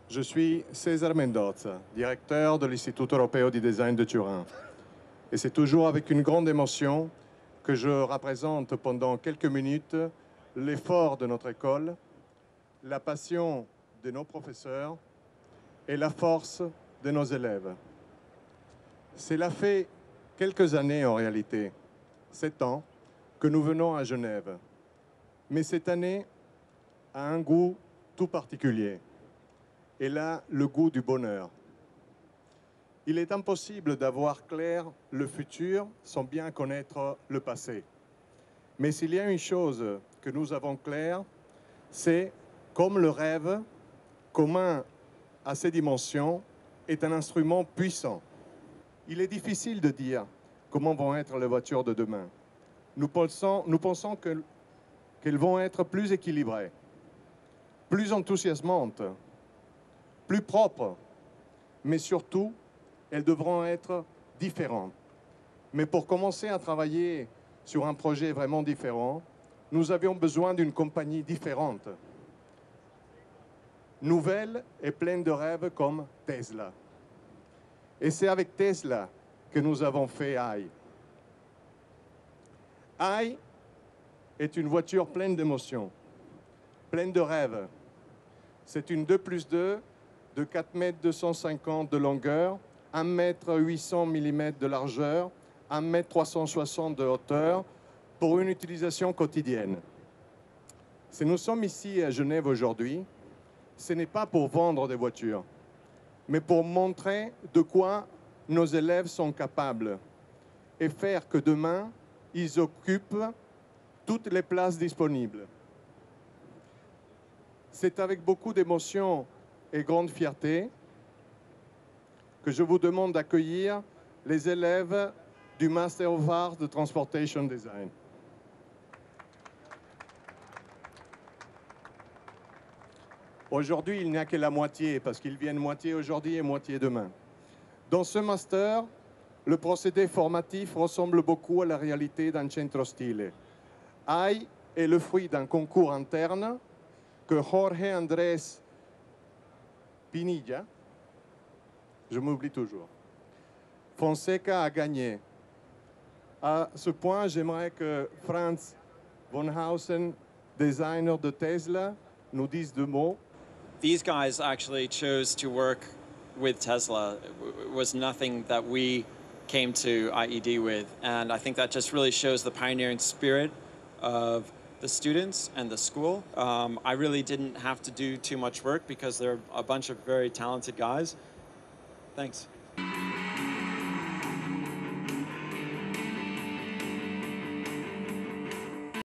Je suis César Mendoza, directeur de l'Istituto Europeo di Design de Turin. Et c'est toujours avec une grande émotion que je représente pendant quelques minutes l'effort de notre école, la passion de nos professeurs et la force de nos élèves. Cela fait quelques années en réalité, 7 ans, que nous venons à Genève. Mais cette année a un goût tout particulier. Elle a le goût du bonheur. Il est impossible d'avoir clair le futur sans bien connaître le passé. Mais s'il y a une chose que nous avons claire, c'est comme le rêve, commun à ces dimensions, est un instrument puissant. Il est difficile de dire comment vont être les voitures de demain. Nous pensons qu'elles vont être plus équilibrées, plus enthousiasmantes, plus propres, mais surtout, elles devront être différentes. Mais pour commencer à travailler sur un projet vraiment différent, nous avions besoin d'une compagnie différente, nouvelle et pleine de rêves comme Tesla. Et c'est avec Tesla que nous avons fait AI. AI est une voiture pleine d'émotions, pleine de rêves. C'est une 2+2 de 4,250 m de longueur, 1,800 mm de largeur, 1,360 m de hauteur pour une utilisation quotidienne. Si nous sommes ici à Genève aujourd'hui, ce n'est pas pour vendre des voitures, mais pour montrer de quoi nos élèves sont capables et faire que demain, ils occupent toutes les places disponibles. C'est avec beaucoup d'émotion et grande fierté que je vous demande d'accueillir les élèves du Master of Arts de Transportation Design. Aujourd'hui, il n'y a que la moitié, parce qu'ils viennent moitié aujourd'hui et moitié demain. Dans ce master, le procédé formatif ressemble beaucoup à la réalité d'un centro stile. AI est le fruit d'un concours interne que Jorge Andrés Pinilla, je m'oublie toujours, Fonseca a gagné. À ce point, j'aimerais que Franz von Hausen, designer de Tesla, nous dise 2 mots. These guys actually chose to work with Tesla. It was nothing that we came to IED with. And I think that just really shows the pioneering spirit of the students and the school. I really didn't have to do too much work because they're a bunch of very talented guys. Thanks.